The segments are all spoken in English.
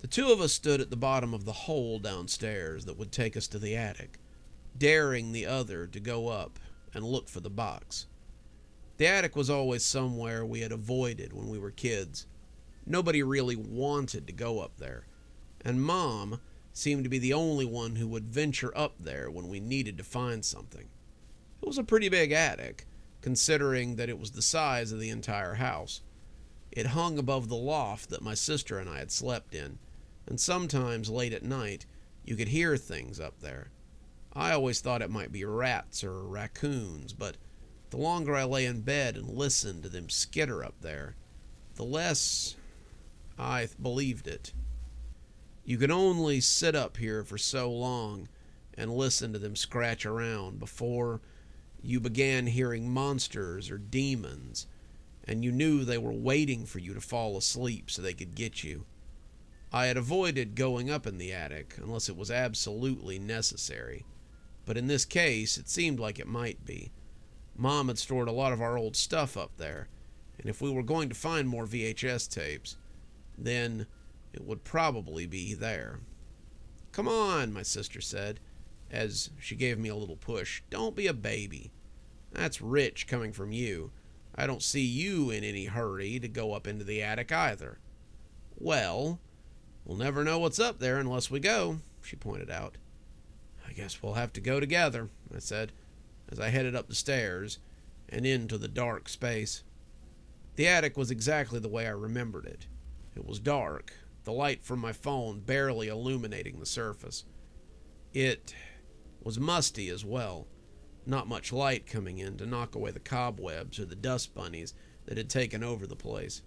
The two of us stood at the bottom of the hole downstairs that would take us to the attic, daring the other to go up and look for the box. The attic was always somewhere we had avoided when we were kids. Nobody really wanted to go up there, and Mom seemed to be the only one who would venture up there when we needed to find something. It was a pretty big attic, considering that it was the size of the entire house. It hung above the loft that my sister and I had slept in, and sometimes late at night you could hear things up there. I always thought it might be rats or raccoons, but the longer I lay in bed and listened to them skitter up there, the less I believed it. You could only sit up here for so long and listen to them scratch around before you began hearing monsters or demons, and you knew they were waiting for you to fall asleep so they could get you. I had avoided going up in the attic unless it was absolutely necessary, but in this case it seemed like it might be. Mom had stored a lot of our old stuff up there, and if we were going to find more VHS tapes, then it would probably be there. "Come on," my sister said, as she gave me a little push. "Don't be a baby. That's rich coming from you. I don't see you in any hurry to go up into the attic either." "Well, we'll never know what's up there unless we go," she pointed out. "I guess we'll have to go together," I said, as I headed up the stairs and into the dark space. The attic was exactly the way I remembered it. It was dark, the light from my phone barely illuminating the surface. It was musty as well, not much light coming in to knock away the cobwebs or the dust bunnies that had taken over the place.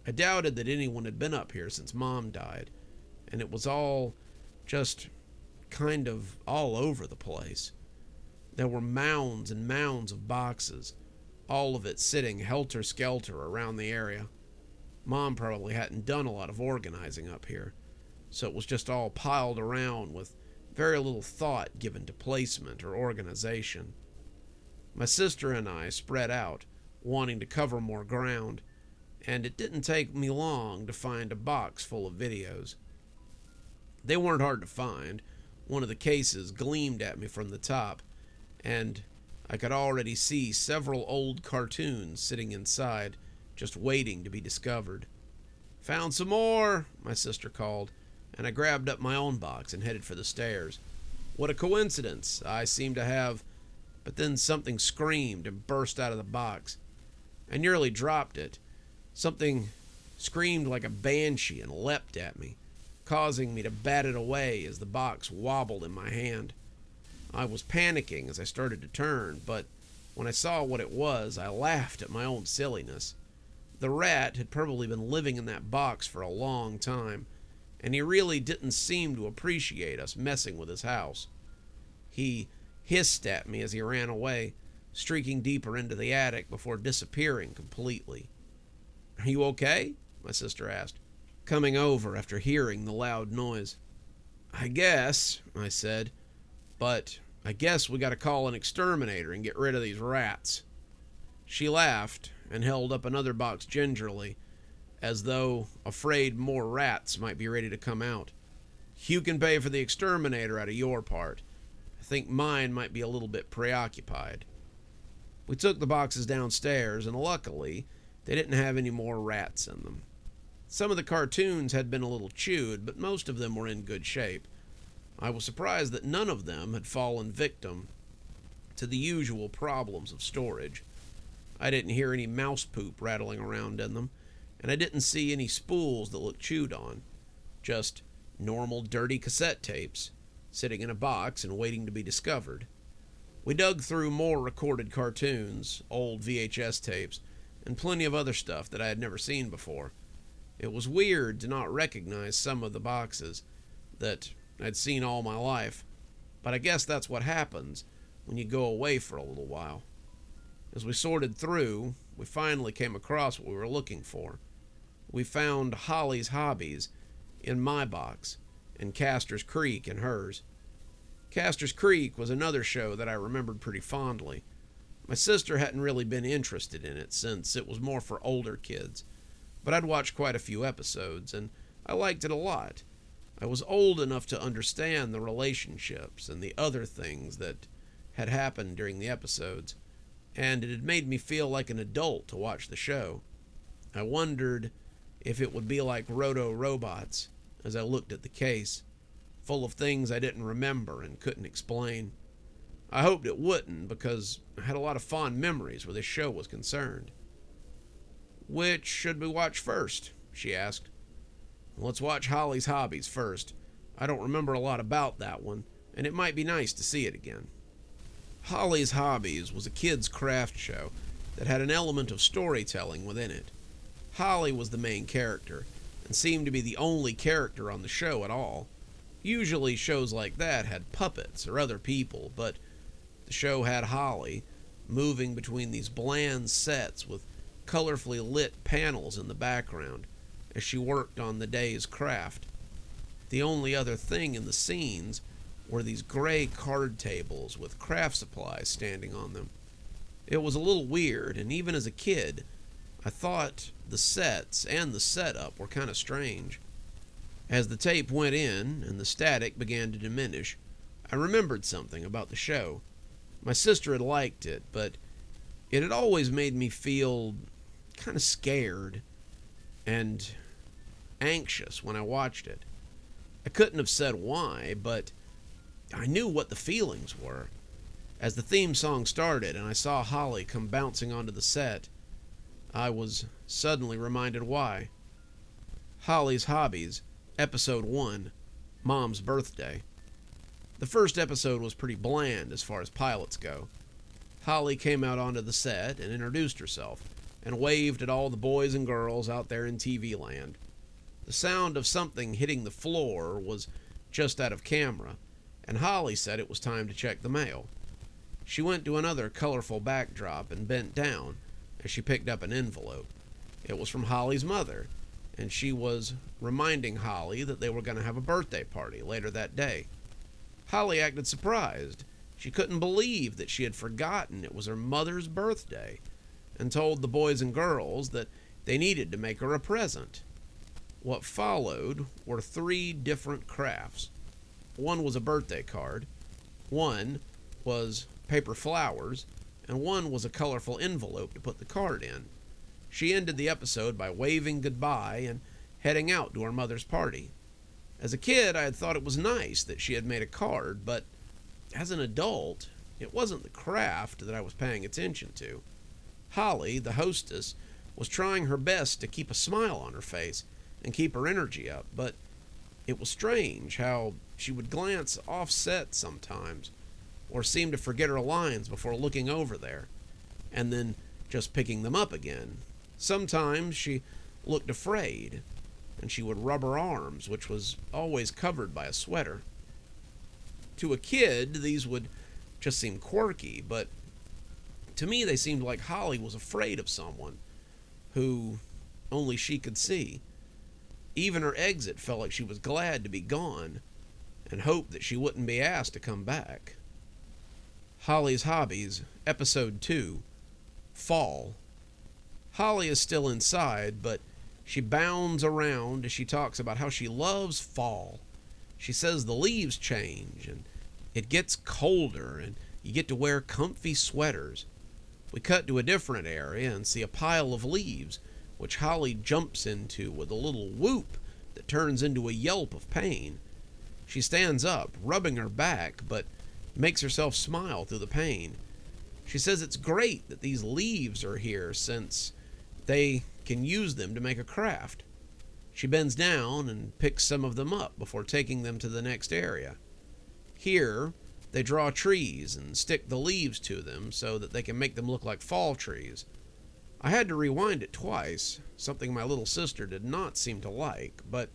I doubted that anyone had been up here since Mom died, and it was all just kind of all over the place. There were mounds and mounds of boxes, all of it sitting helter-skelter around the area. Mom probably hadn't done a lot of organizing up here, so it was just all piled around with very little thought given to placement or organization. My sister and I spread out, wanting to cover more ground, and it didn't take me long to find a box full of videos. They weren't hard to find. One of the cases gleamed at me from the top, and I could already see several old cartoons sitting inside, just waiting to be discovered. "Found some more," my sister called, and I grabbed up my own box and headed for the stairs. What a coincidence I seemed to have, but then something screamed and burst out of the box. I nearly dropped it. Something screamed like a banshee and leapt at me, causing me to bat it away as the box wobbled in my hand. I was panicking as I started to turn, but when I saw what it was, I laughed at my own silliness. The rat had probably been living in that box for a long time, and he really didn't seem to appreciate us messing with his house. He hissed at me as he ran away, streaking deeper into the attic before disappearing completely. "Are you okay?" my sister asked, coming over after hearing the loud noise. "I guess," I said, "but I guess we gotta call an exterminator and get rid of these rats." She laughed and held up another box gingerly, as though afraid more rats might be ready to come out. "You can pay for the exterminator out of your part. I think mine might be a little bit preoccupied." We took the boxes downstairs, and luckily, they didn't have any more rats in them. Some of the cartoons had been a little chewed, but most of them were in good shape. I was surprised that none of them had fallen victim to the usual problems of storage. I didn't hear any mouse poop rattling around in them, and I didn't see any spools that looked chewed on. Just normal dirty cassette tapes, sitting in a box and waiting to be discovered. We dug through more recorded cartoons, old VHS tapes, and plenty of other stuff that I had never seen before. It was weird to not recognize some of the boxes that I'd seen all my life, but I guess that's what happens when you go away for a little while. As we sorted through, we finally came across what we were looking for. We found Holly's Hobbies in my box, and Castor's Creek in hers. Castor's Creek was another show that I remembered pretty fondly. My sister hadn't really been interested in it since it was more for older kids, but I'd watched quite a few episodes, and I liked it a lot. I was old enough to understand the relationships and the other things that had happened during the episodes, and it had made me feel like an adult to watch the show. I wondered if it would be like Roto Robots as I looked at the case, full of things I didn't remember and couldn't explain. I hoped it wouldn't, because I had a lot of fond memories where this show was concerned. "Which should we watch first?" she asked. "Let's watch Holly's Hobbies first. I don't remember a lot about that one, and it might be nice to see it again." Holly's Hobbies was a kids' craft show that had an element of storytelling within it. Holly was the main character, and seemed to be the only character on the show at all. Usually shows like that had puppets or other people, but the show had Holly moving between these bland sets with colorfully lit panels in the background as she worked on the day's craft. The only other thing in the scenes were these gray card tables with craft supplies standing on them. It was a little weird, and even as a kid, I thought the sets and the setup were kind of strange. As the tape went in and the static began to diminish, I remembered something about the show. My sister had liked it, but it had always made me feel kind of scared and anxious when I watched it. I couldn't have said why, but I knew what the feelings were. As the theme song started and I saw Holly come bouncing onto the set, I was suddenly reminded why. Holly's Hobbies, Episode 1, Mom's Birthday. The first episode was pretty bland as far as pilots go. Holly came out onto the set and introduced herself, and waved at all the boys and girls out there in TV land. The sound of something hitting the floor was just out of camera, and Holly said it was time to check the mail. She went to another colorful backdrop and bent down as she picked up an envelope. It was from Holly's mother, and she was reminding Holly that they were going to have a birthday party later that day. Holly acted surprised. She couldn't believe that she had forgotten it was her mother's birthday, and told the boys and girls that they needed to make her a present. What followed were 3 different crafts. One was a birthday card, one was paper flowers, and one was a colorful envelope to put the card in. She ended the episode by waving goodbye and heading out to her mother's party. As a kid, I had thought it was nice that she had made a card, but as an adult, it wasn't the craft that I was paying attention to. Holly, the hostess, was trying her best to keep a smile on her face and keep her energy up, but it was strange how she would glance offset sometimes, or seem to forget her lines before looking over there, and then just picking them up again. Sometimes she looked afraid, and she would rub her arms, which was always covered by a sweater. To a kid, these would just seem quirky, but to me they seemed like Holly was afraid of someone who only she could see. Even her exit felt like she was glad to be gone and hoped that she wouldn't be asked to come back. Holly's Hobbies, Episode 2, Fall. Holly is still inside, but she bounds around as she talks about how she loves fall. She says the leaves change, and it gets colder, and you get to wear comfy sweaters. We cut to a different area and see a pile of leaves, which Holly jumps into with a little whoop that turns into a yelp of pain. She stands up, rubbing her back, but makes herself smile through the pain. She says it's great that these leaves are here since they can use them to make a craft. She bends down and picks some of them up before taking them to the next area. Here, they draw trees and stick the leaves to them so that they can make them look like fall trees. I had to rewind it twice, something my little sister did not seem to like, but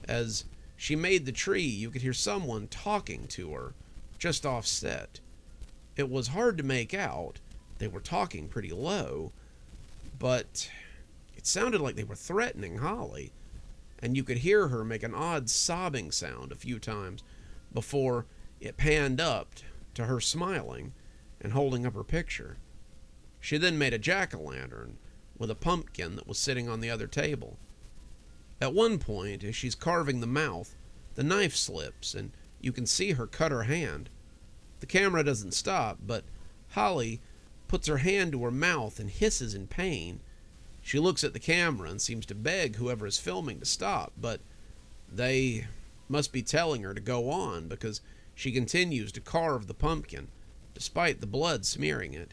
as she made the tree, you could hear someone talking to her, just offset. It was hard to make out. They were talking pretty low, but it sounded like they were threatening Holly, and you could hear her make an odd sobbing sound a few times before it panned up to her smiling and holding up her picture. She then made a jack-o'-lantern with a pumpkin that was sitting on the other table. At one point, as she's carving the mouth, the knife slips and you can see her cut her hand. The camera doesn't stop, but Holly puts her hand to her mouth and hisses in pain. She looks at the camera and seems to beg whoever is filming to stop, but they must be telling her to go on because she continues to carve the pumpkin, despite the blood smearing it.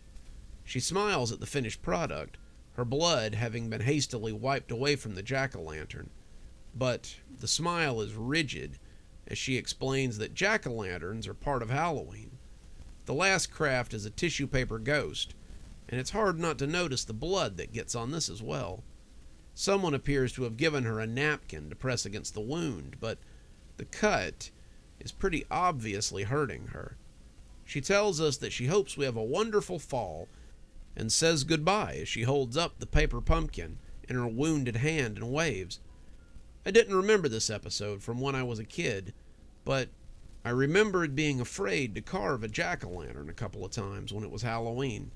She smiles at the finished product, her blood having been hastily wiped away from the jack-o'-lantern. But the smile is rigid as she explains that jack-o'-lanterns are part of Halloween. The last craft is a tissue paper ghost, and it's hard not to notice the blood that gets on this as well. Someone appears to have given her a napkin to press against the wound, but the cut is pretty obviously hurting her. She tells us that she hopes we have a wonderful fall and says goodbye as she holds up the paper pumpkin in her wounded hand and waves. I didn't remember this episode from when I was a kid, but I remembered being afraid to carve a jack-o'-lantern a couple of times when it was Halloween.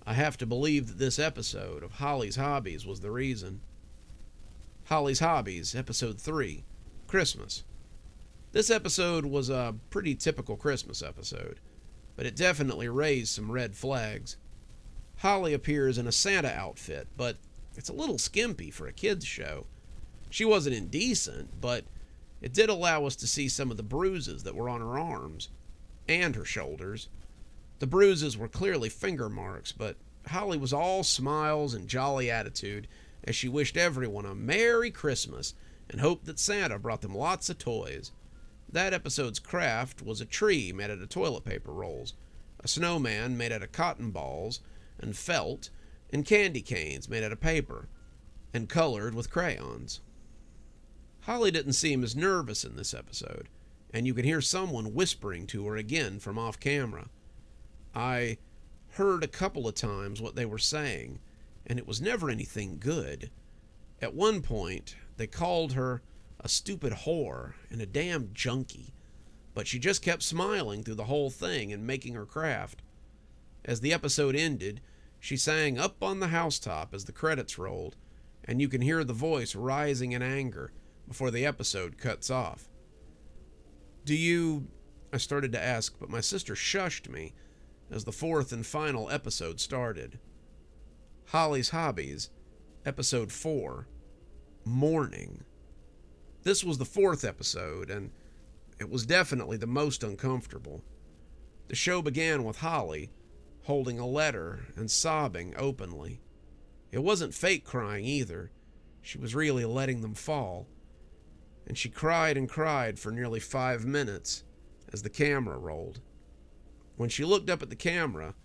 I have to believe that this episode of Holly's Hobbies was the reason. Holly's Hobbies, Episode 3, Christmas. This episode was a pretty typical Christmas episode, but it definitely raised some red flags. Holly appears in a Santa outfit, but it's a little skimpy for a kids' show. She wasn't indecent, but it did allow us to see some of the bruises that were on her arms and her shoulders. The bruises were clearly finger marks, but Holly was all smiles and jolly attitude as she wished everyone a Merry Christmas and hoped that Santa brought them lots of toys. That episode's craft was a tree made out of toilet paper rolls, a snowman made out of cotton balls and felt, and candy canes made out of paper and colored with crayons. Holly didn't seem as nervous in this episode, and you can hear someone whispering to her again from off camera. I heard a couple of times what they were saying, and it was never anything good. At one point, they called her a stupid whore and a damn junkie, but she just kept smiling through the whole thing and making her craft. As the episode ended, she sang Up on the Housetop as the credits rolled, and you can hear the voice rising in anger before the episode cuts off. I started to ask, but my sister shushed me as the fourth and final episode started. Holly's Hobbies, Episode 4, Mourning. This was the fourth episode, and it was definitely the most uncomfortable. The show began with Holly holding a letter and sobbing openly. It wasn't fake crying either. She was really letting them fall. And she cried and cried for nearly 5 minutes as the camera rolled. When she looked up at the camera,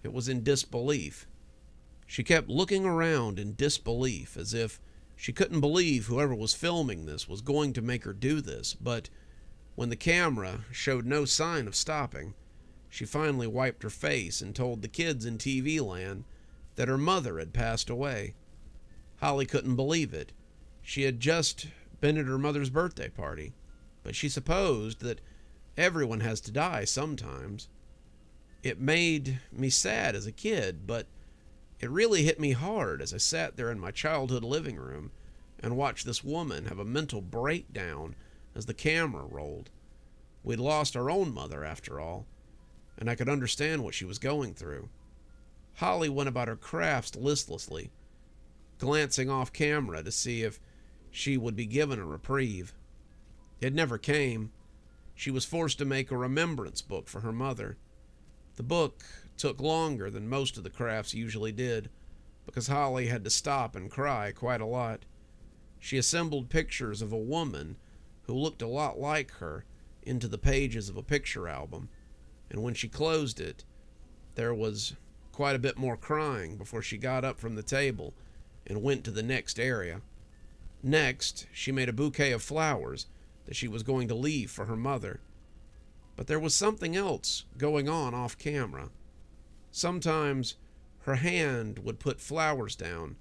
it was in disbelief. She kept looking around in disbelief as if she couldn't believe whoever was filming this was going to make her do this, but when the camera showed no sign of stopping, she finally wiped her face and told the kids in TV land that her mother had passed away. Holly couldn't believe it. She had just been at her mother's birthday party, but she supposed that everyone has to die sometimes. It made me sad as a kid, but it really hit me hard as I sat there in my childhood living room and watched this woman have a mental breakdown as the camera rolled. We'd lost our own mother, after all, and I could understand what she was going through. Holly went about her crafts listlessly, glancing off camera to see if she would be given a reprieve. It never came. She was forced to make a remembrance book for her mother. The book took longer than most of the crafts usually did, because Holly had to stop and cry quite a lot. She assembled pictures of a woman who looked a lot like her into the pages of a picture album, and when she closed it, there was quite a bit more crying before she got up from the table and went to the next area. Next, she made a bouquet of flowers that she was going to leave for her mother. But there was something else going on off camera. Sometimes her hand would put flowers down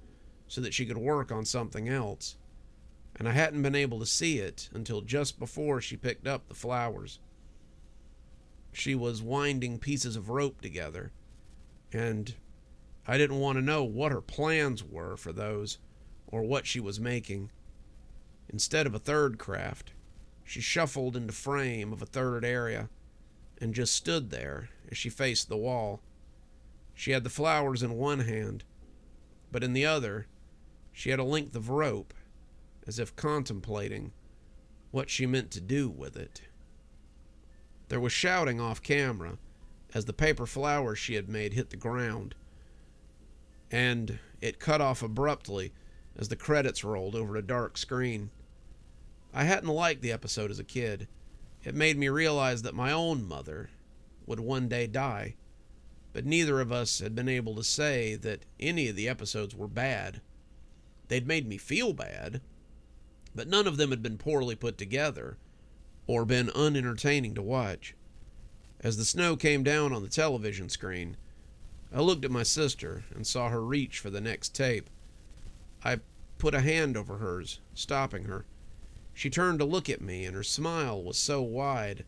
so that she could work on something else, and I hadn't been able to see it until just before she picked up the flowers. She was winding pieces of rope together, and I didn't want to know what her plans were for those or what she was making. Instead of a third craft, she shuffled into frame of a third area and just stood there as she faced the wall. She had the flowers in one hand, but in the other, she had a length of rope, as if contemplating what she meant to do with it. There was shouting off camera as the paper flowers she had made hit the ground, and it cut off abruptly as the credits rolled over a dark screen. I hadn't liked the episode as a kid. It made me realize that my own mother would one day die, but neither of us had been able to say that any of the episodes were bad. They'd made me feel bad, but none of them had been poorly put together or been unentertaining to watch. As the snow came down on the television screen, I looked at my sister and saw her reach for the next tape. I put a hand over hers, stopping her. She turned to look at me, and her smile was so wide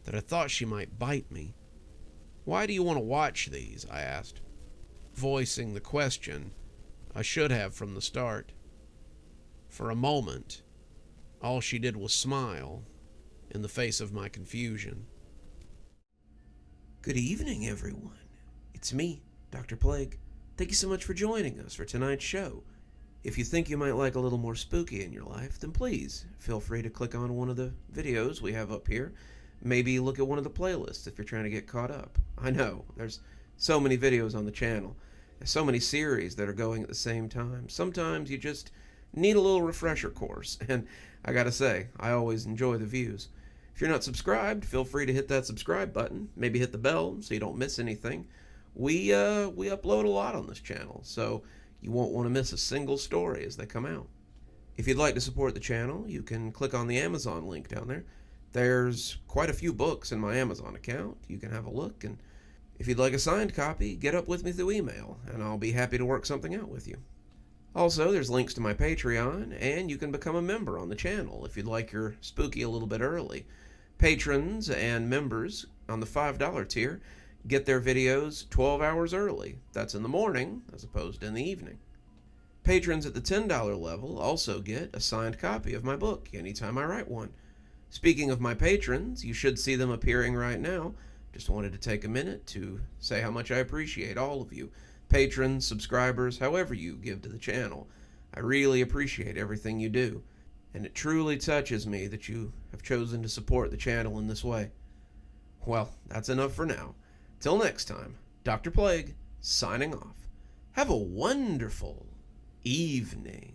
that I thought she might bite me. "Why do you want to watch these?" I asked, voicing the question I should have from the start. For a moment, all she did was smile in the face of my confusion. Good evening, everyone. It's me, Dr. Plague. Thank you so much for joining us for tonight's show. If you think you might like a little more spooky in your life, then please feel free to click on one of the videos we have up here. Maybe look at one of the playlists if you're trying to get caught up. I know, there's so many videos on the channel. There's so many series that are going at the same time. Sometimes you just need a little refresher course, and I gotta say, I always enjoy the views. If you're not subscribed, feel free to hit that subscribe button. Maybe hit the bell so you don't miss anything. We upload a lot on this channel, so you won't want to miss a single story as they come out. If you'd like to support the channel, you can click on the Amazon link down there. There's quite a few books in my Amazon account. You can have a look, and if you'd like a signed copy, get up with me through email, and I'll be happy to work something out with you. Also, there's links to my Patreon, and you can become a member on the channel if you'd like your spooky a little bit early. Patrons and members on the $5 tier get their videos 12 hours early. That's in the morning as opposed to in the evening. Patrons at the $10 level also get a signed copy of my book anytime I write one. Speaking of my patrons, you should see them appearing right now. Just wanted to take a minute to say how much I appreciate all of you. Patrons, subscribers, however you give to the channel. I really appreciate everything you do, and it truly touches me that you have chosen to support the channel in this way. Well, that's enough for now. Till next time, Dr. Plague, signing off. Have a wonderful evening.